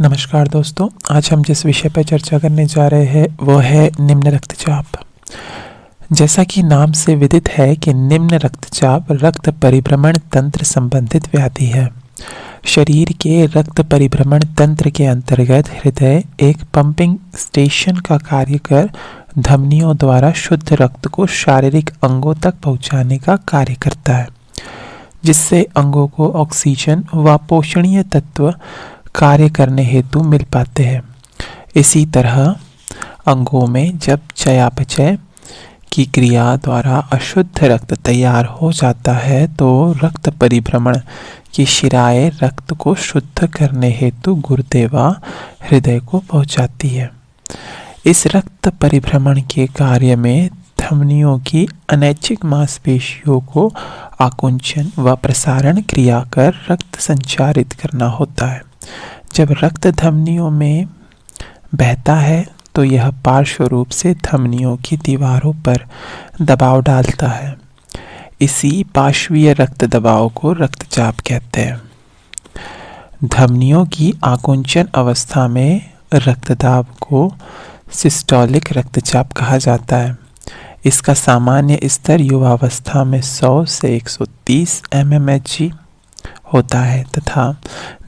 नमस्कार दोस्तों, आज हम जिस विषय पर चर्चा करने जा रहे हैं वो है निम्न रक्तचाप। जैसा कि नाम से विदित है कि निम्न रक्तचाप रक्त परिभ्रमण तंत्र संबंधित व्याधि है। शरीर के रक्त परिभ्रमण तंत्र के अंतर्गत हृदय एक पंपिंग स्टेशन का कार्य कर धमनियों द्वारा शुद्ध रक्त को शारीरिक अंगों तक पहुंचाने का कार्य करता है, जिससे अंगों को ऑक्सीजन व पोषणीय तत्व कार्य करने हेतु मिल पाते हैं। इसी तरह अंगों में जब चयापचय की क्रिया द्वारा अशुद्ध रक्त तैयार हो जाता है तो रक्त परिभ्रमण की शिराएं रक्त को शुद्ध करने हेतु गुर्दे व हृदय को पहुंचाती है। इस रक्त परिभ्रमण के कार्य में धमनियों की अनैच्छिक मांसपेशियों को आकुंचन व प्रसारण क्रिया कर रक्त संचारित करना होता है। जब रक्त धमनियों में बहता है तो यह पार्श्व रूप से धमनियों की दीवारों पर दबाव डालता है। इसी पार्श्वीय रक्त दबाव को रक्तचाप कहते हैं। धमनियों की आकुंचन अवस्था में रक्तदाब को सिस्टोलिक रक्तचाप कहा जाता है। इसका सामान्य स्तर युवावस्था में 100 से 130 mmHg होता है तथा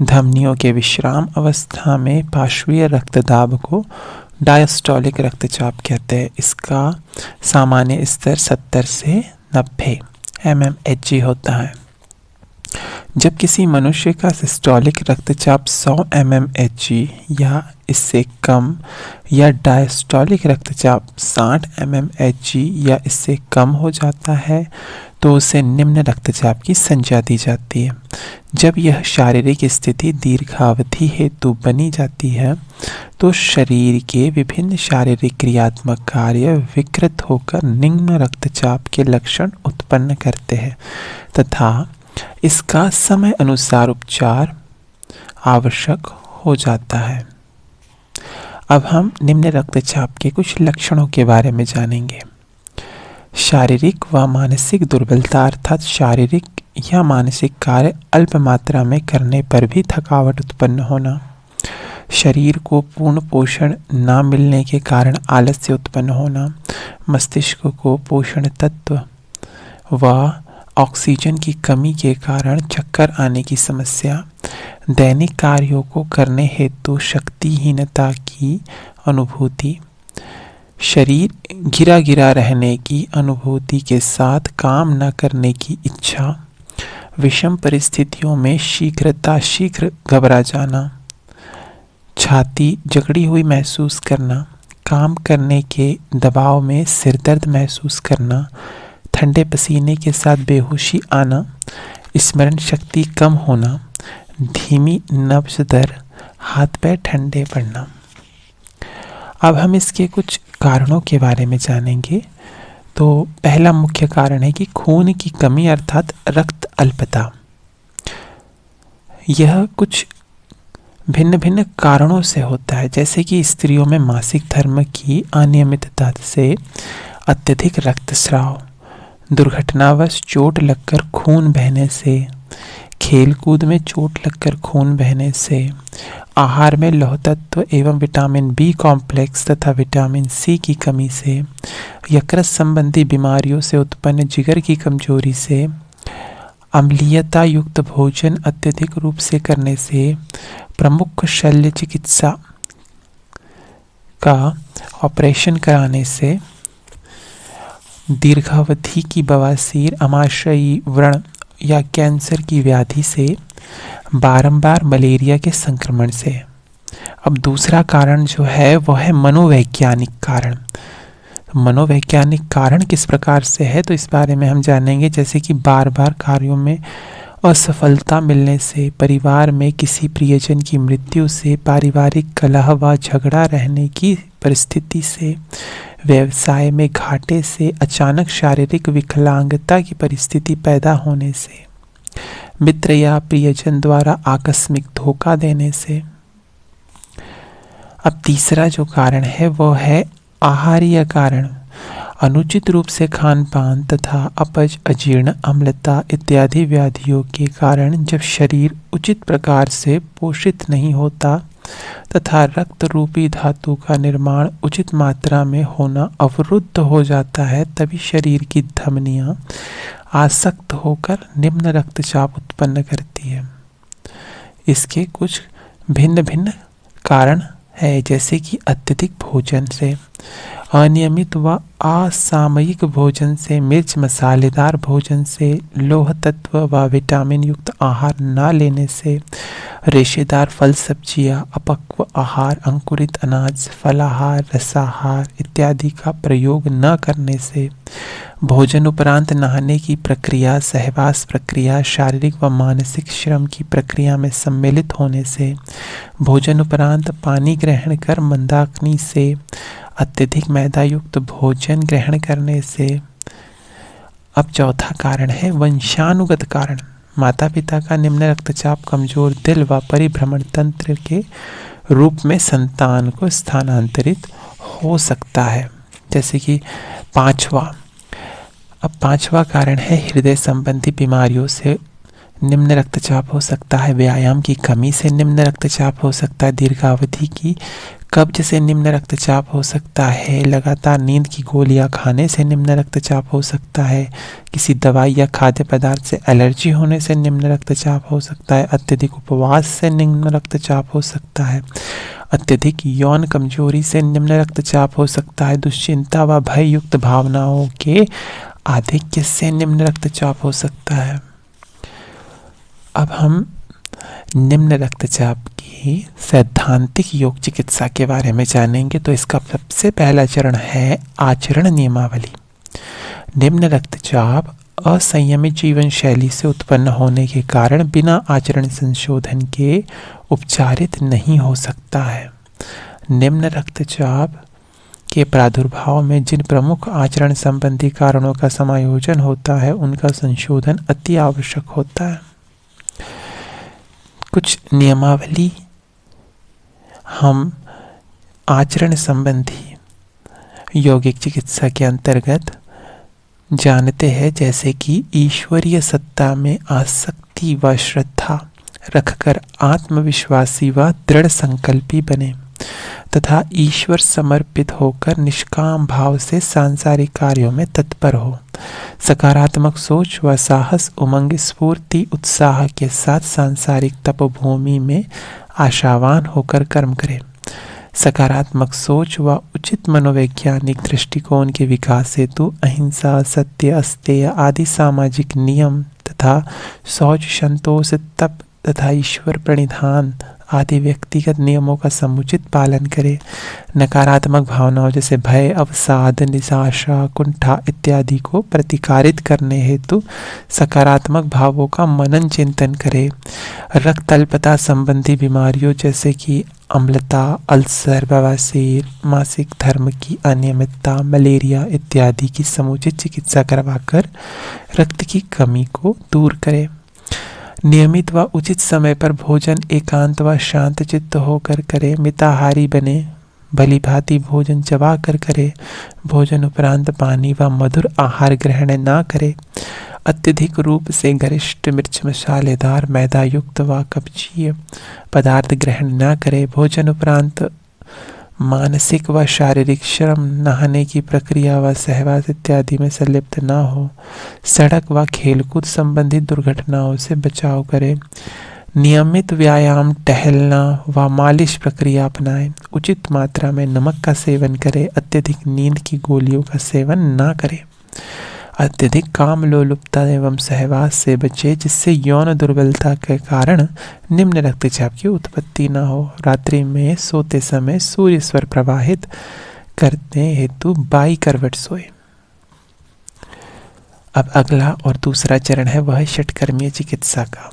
धमनियों के विश्राम अवस्था में पार्श्वीय रक्तदाब को डायस्टोलिक रक्तचाप कहते हैं। इसका सामान्य स्तर 70 से 90 mmHg होता है। जब किसी मनुष्य का सिस्टोलिक रक्तचाप 100 mmHg या इससे कम या डायस्टोलिक रक्तचाप 60 mmHg या इससे कम हो जाता है तो उसे निम्न रक्तचाप की संज्ञा दी जाती है। जब यह शारीरिक स्थिति दीर्घावधि हेतु बनी जाती है तो शरीर के विभिन्न शारीरिक क्रियात्मक कार्य विकृत होकर निम्न रक्तचाप के लक्षण उत्पन्न करते हैं तथा इसका समय अनुसार उपचार आवश्यक हो जाता है। अब हम निम्न रक्तचाप के कुछ लक्षणों के बारे में जानेंगे। शारीरिक व मानसिक दुर्बलता अर्थात शारीरिक या मानसिक कार्य अल्प मात्रा में करने पर भी थकावट उत्पन्न होना, शरीर को पूर्ण पोषण न मिलने के कारण आलस्य उत्पन्न होना, मस्तिष्क को पोषण तत्व व ऑक्सीजन की कमी के कारण चक्कर आने की समस्या, दैनिक कार्यों को करने हेतु शक्तिहीनता की अनुभूति, शरीर गिरा गिरा रहने की अनुभूति के साथ काम न करने की इच्छा, विषम परिस्थितियों में शीघ्र घबरा जाना, छाती जकड़ी हुई महसूस करना, काम करने के दबाव में सिरदर्द महसूस करना, ठंडे पसीने के साथ बेहोशी आना, स्मरण शक्ति कम होना, धीमी नब्ज दर, हाथ पैर ठंडे पड़ना। अब हम इसके कुछ कारणों के बारे में जानेंगे। तो पहला मुख्य कारण है कि खून की कमी अर्थात रक्त अल्पता। यह कुछ भिन्न भिन्न कारणों से होता है, जैसे कि स्त्रियों में मासिक धर्म की अनियमितता से अत्यधिक रक्तस्राव, दुर्घटनावश चोट लगकर खून बहने से, खेलकूद में चोट लगकर खून बहने से, आहार में लौह तत्व एवं विटामिन बी कॉम्प्लेक्स तथा विटामिन सी की कमी से, यकृत संबंधी बीमारियों से उत्पन्न जिगर की कमजोरी से, अम्लीयता युक्त भोजन अत्यधिक रूप से करने से, प्रमुख शल्य चिकित्सा का ऑपरेशन कराने से, दीर्घावधि की बवासीर, अमाशयी व्रण या कैंसर की व्याधि से, बारंबार मलेरिया के संक्रमण से। अब दूसरा कारण जो है वह है मनोवैज्ञानिक कारण। मनोवैज्ञानिक कारण किस प्रकार से है तो इस बारे में हम जानेंगे। जैसे कि बार बार कार्यों में असफलता मिलने से, परिवार में किसी प्रियजन की मृत्यु से, पारिवारिक कलह व झगड़ा रहने की परिस्थिति से, व्यवसाय में घाटे से, अचानक शारीरिक विकलांगता की परिस्थिति पैदा होने से, मित्र या प्रियजन द्वारा आकस्मिक धोखा देने से। अब तीसरा जो कारण है वह है आहारीय कारण। अनुचित रूप से खान पान तथा अपच, अजीर्ण, अम्लता इत्यादि व्याधियों के कारण जब शरीर उचित प्रकार से पोषित नहीं होता तथा रक्त रूपी धातु का निर्माण उचित मात्रा में होना अवरुद्ध हो जाता है, तभी शरीर की धमनियां आसक्त होकर निम्न रक्तचाप उत्पन्न करती है। इसके कुछ भिन्न भिन्न कारण है, जैसे कि अत्यधिक भोजन से, अनियमित व असामयिक भोजन से, मिर्च मसालेदार भोजन से, लौह तत्व व विटामिन युक्त आहार न लेने से, रेशेदार फल सब्जियां, अपक्व आहार, अंकुरित अनाज, फलाहार, रसाहार इत्यादि का प्रयोग न करने से, भोजन उपरांत नहाने की प्रक्रिया, सहवास प्रक्रिया, शारीरिक व मानसिक श्रम की प्रक्रिया में सम्मिलित होने से, भोजन उपरांत पानी ग्रहण कर मंदाग्नि से, अत्यधिक मैदा युक्त भोजन ग्रहण करने से। अब चौथा कारण है वंशानुगत कारण। माता पिता का निम्न रक्तचाप कमजोर दिल व परिभ्रमण तंत्र के रूप में संतान को स्थानांतरित हो सकता है। जैसे कि पांचवा कारण है हृदय संबंधी बीमारियों से निम्न रक्तचाप हो सकता है, व्यायाम की कमी से निम्न रक्तचाप हो सकता है, दीर्घावधि की कब्ज से निम्न रक्तचाप हो सकता है, लगातार नींद की गोलियां खाने से निम्न रक्तचाप हो सकता है, किसी दवाई या खाद्य पदार्थ से एलर्जी होने से निम्न रक्तचाप हो सकता है, अत्यधिक उपवास से निम्न रक्तचाप हो सकता है, अत्यधिक यौन कमजोरी से निम्न रक्तचाप हो सकता है, दुश्चिंता व भय युक्त भावनाओं के आधिक्य से निम्न रक्तचाप हो सकता है। अब हम निम्न रक्तचाप की सैद्धांतिक योग चिकित्सा के बारे में जानेंगे। तो इसका सबसे पहला चरण है आचरण नियमावली। निम्न रक्तचाप असंयमित जीवन शैली से उत्पन्न होने के कारण बिना आचरण संशोधन के उपचारित नहीं हो सकता है। निम्न रक्तचाप के प्रादुर्भाव में जिन प्रमुख आचरण संबंधी कारणों का समायोजन होता है, उनका संशोधन अति आवश्यक होता है। कुछ नियमावली हम आचरण संबंधी यौगिक चिकित्सा के अंतर्गत जानते हैं, जैसे कि ईश्वरीय सत्ता में आसक्ति व श्रद्धा रखकर आत्मविश्वासी व दृढ़ संकल्पी बने तथा ईश्वर समर्पित होकर निष्काम भाव से सांसारिक कार्यों में तत्पर हो। सकारात्मक सोच व साहस, उमंग, स्फूर्ति, उत्साह के साथ सांसारिक तपोभूमि में आशावान होकर कर्म करे। सकारात्मक सोच व उचित मनोवैज्ञानिक दृष्टिकोण के विकास हेतु अहिंसा, सत्य, अस्तेय आदि सामाजिक नियम तथा शौच, संतोष, तप तथा ईश्वर प्रणिधान आदि व्यक्तिगत नियमों का समुचित पालन करे। नकारात्मक भावनाओं जैसे भय, अवसाद, निराशा, कुंठा इत्यादि को प्रतिकारित करने हेतु सकारात्मक भावों का मनन चिंतन करे। रक्त अल्पता संबंधी बीमारियों जैसे कि अम्लता, अल्सर, बवासीर, मासिक धर्म की अनियमितता, मलेरिया इत्यादि की समुचित चिकित्सा करवाकर रक्त की कमी को दूर करे। नियमित व उचित समय पर भोजन एकांत व शांत चित्त होकर करे। मिताहारी बने, भली भांति भोजन चबा कर करे। भोजन उपरांत पानी व मधुर आहार ग्रहण न करे। अत्यधिक रूप से गरिष्ठ मिर्च मसालेदार मैदा युक्त व कब्जीय पदार्थ ग्रहण न करे। भोजन उपरांत मानसिक व शारीरिक श्रम, नहाने की प्रक्रिया व सहवास इत्यादि में संलिप्त न हो। सड़क व खेलकूद संबंधित दुर्घटनाओं से बचाव करे। नियमित व्यायाम, टहलना व मालिश प्रक्रिया अपनाएं। उचित मात्रा में नमक का सेवन करे। अत्यधिक नींद की गोलियों का सेवन न करे। अत्यधिक काम लोलुपता एवं सहवास से बचे, जिससे यौन दुर्बलता के कारण निम्न रक्तचाप की उत्पत्ति न हो। रात्रि में सोते समय सूर्य स्वर प्रवाहित करने हेतु बाई करवट सोए। अब अगला और दूसरा चरण है वह षटकर्मीय चिकित्सा का।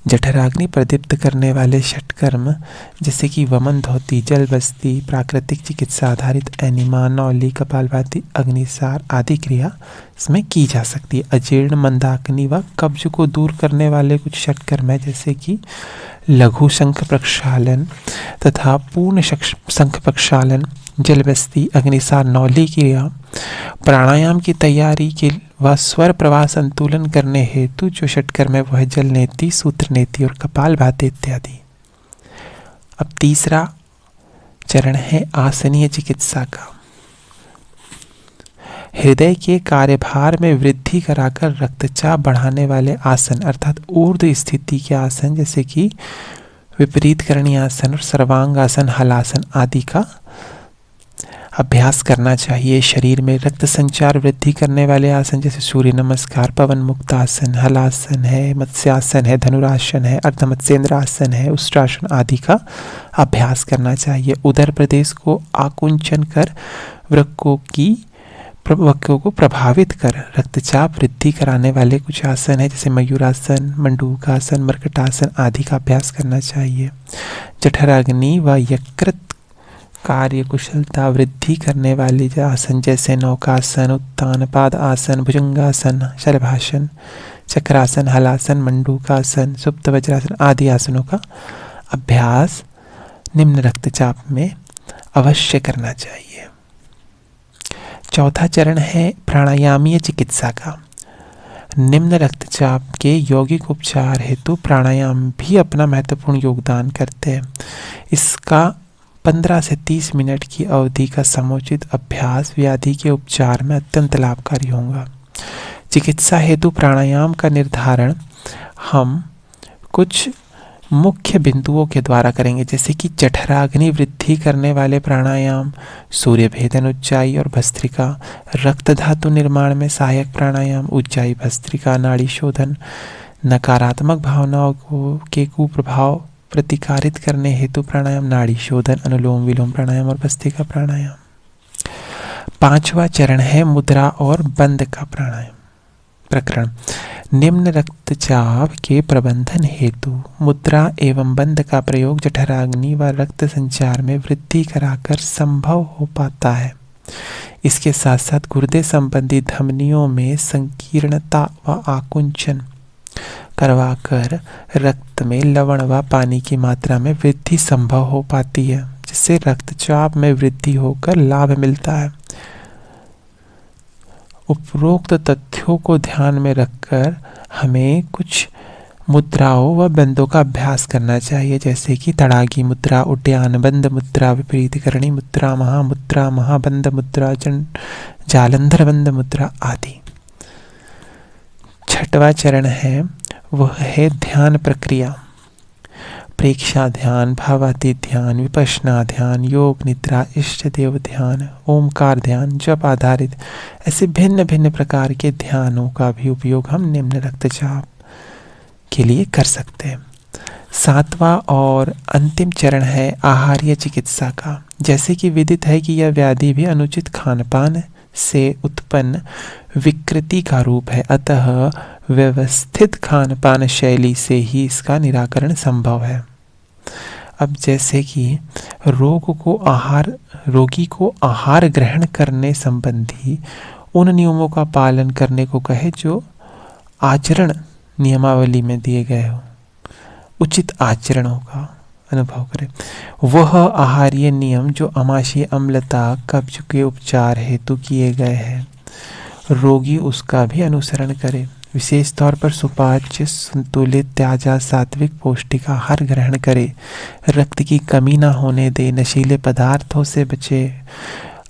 जठराग्नि प्रदीप्त करने वाले षटकर्म जैसे कि वमन, धोती, जल बस्ती, प्राकृतिक चिकित्सा आधारित एनिमा, नौली, कपालभाति, अग्निसार आदि क्रिया इसमें की जा सकती है। अजीर्ण, मंदाग्नि व कब्ज को दूर करने वाले कुछ षटकर्म है, जैसे कि लघु शंख प्रक्षालन तथा पूर्ण शंख प्रक्षालन, जलबस्ती, अग्निसार, नौली क्रिया। प्राणायाम की तैयारी के व स्वर प्रवाह संतुलन करने हेतु जो षटकर्म है वह जल नेति, सूत्र नेति और कपालभाति इत्यादि। अब तीसरा चरण है आसनीय चिकित्सा का। हृदय के कार्यभार में वृद्धि कराकर रक्तचाप बढ़ाने वाले आसन अर्थात ऊर्ध्व स्थिति के आसन जैसे कि विपरीत करणीय आसन और सर्वांग आसन, हलासन आदि का अभ्यास करना चाहिए। शरीर में रक्त संचार वृद्धि करने वाले आसन जैसे सूर्य नमस्कार, पवन मुक्त आसन, हलासन है, मत्स्यासन है, धनुरासन है, अर्धमत्स्येंद्र आसन है, उष्ट्रासन आदि का अभ्यास करना चाहिए। उदर प्रदेश को आकुंचन कर वृक्कों को प्रभावित कर रक्तचाप वृद्धि कराने वाले कुछ आसन है जैसे मयूरासन, मंडूकासन, मर्कटासन आदि का अभ्यास करना चाहिए। जठराग्नि व यकृत कार्य कुशलता वृद्धि करने वाले आसन जैसे नौकासन, उत्तानपाद आसन, भुजंगासन, शलभासन, चक्रासन, हलासन, मंडूकासन, सुप्त वज्रासन आदि आसनों का अभ्यास निम्न रक्तचाप में अवश्य करना चाहिए। चौथा चरण है प्राणायामीय चिकित्सा का। निम्न रक्तचाप के यौगिक उपचार हेतु प्राणायाम भी अपना महत्वपूर्ण योगदान करते हैं। इसका 15 से 30 मिनट की अवधि का समुचित अभ्यास व्याधि के उपचार में अत्यंत लाभकारी होगा। चिकित्सा हेतु प्राणायाम का निर्धारण हम कुछ मुख्य बिंदुओं के द्वारा करेंगे जैसे कि जठराग्नि वृद्धि करने वाले प्राणायाम, सूर्य भेदन, उज्जाई और भस्त्रिका, रक्त धातु निर्माण में सहायक प्राणायाम, उज्जाई भस्त्रिका, नाड़ी शोधन, नकारात्मक भावनाओं के कुप्रभाव प्रतिकारित करने हेतु प्राणायाम, नाड़ी शोधन, अनुलोम विलोम प्राणायाम और भस्त्रिका प्राणायाम। पांचवा चरण है मुद्रा और बंद का प्राणायाम प्रकरण। निम्न रक्तचाप के प्रबंधन हेतु मुद्रा एवं बंद का प्रयोग जठराग्नि व रक्त संचार में वृद्धि कराकर संभव हो पाता है। इसके साथ साथ गुर्दे संबंधी धमनियों में संकीर्णता व आकुंचन करवाकर रक्त में लवण व पानी की मात्रा में वृद्धि संभव हो पाती है, जिससे रक्तचाप में वृद्धि होकर लाभ मिलता है। उपरोक्त तथ्यों को ध्यान में रखकर हमें कुछ मुद्राओं व बंदों का अभ्यास करना चाहिए जैसे कि तड़ागी मुद्रा, उड्डयन बंद मुद्रा, विपरीतकरणी मुद्रा, महामुद्रा, महाबंद मुद्रा, जालंधर बंद मुद्रा आदि। छठवां चरण है वह है ध्यान प्रक्रिया। प्रेक्षा ध्यान, भावातीत ध्यान, विपश्यना ध्यान, योग निद्रा, इष्ट देव ध्यान, ओमकार ध्यान, जप आधारित ऐसे भिन्न भिन्न प्रकार के ध्यानों का भी उपयोग हम निम्न रक्तचाप के लिए कर सकते हैं। सातवां और अंतिम चरण है आहारीय चिकित्सा का। जैसे कि विदित है कि यह व्याधि भी अनुचित खानपान से उत्पन्न विकृति का रूप है, अतः व्यवस्थित खानपान शैली से ही इसका निराकरण संभव है। अब जैसे कि रोगी को आहार ग्रहण करने संबंधी उन नियमों का पालन करने को कहे जो आचरण नियमावली में दिए गए हो, उचित आचरणों का अनुभव करें। वह आहारीय नियम जो आमाशय अम्लता, कब्ज के उपचार हेतु किए गए हैं, रोगी उसका भी अनुसरण करे। विशेष तौर पर सुपाच्य, संतुलित, ताजा, सात्विक, पौष्टिक आहार ग्रहण करे। रक्त की कमी ना होने दे। नशीले पदार्थों से बचे।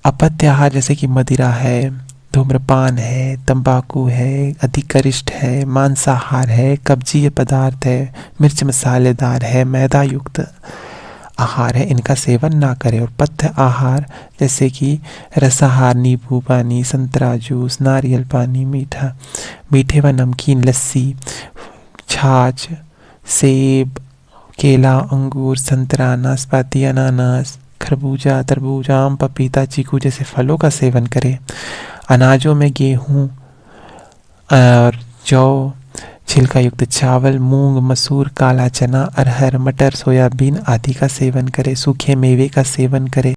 अपत्य आहार जैसे कि मदिरा है, धूम्रपान है, तंबाकू है, अधिक गरिष्ठ है, मांसाहार है, कब्जीय पदार्थ है, मिर्च मसालेदार है, मैदा युक्त आहार है, इनका सेवन ना करें। और पथ्य आहार जैसे कि रसाहार, नींबू पानी, संतरा जूस, नारियल पानी, मीठे व नमकीन लस्सी, छाछ, सेब, केला, अंगूर, संतरा, नाशपाती, अनानास, खरबूजा, तरबूज, आम, पपीता, चीकू जैसे फलों का सेवन करें। अनाजों में गेहूँ और जौ, छिलका युक्त चावल, मूंग, मसूर, काला चना, अरहर, मटर, सोयाबीन आदि का सेवन करें। सूखे मेवे का सेवन करें।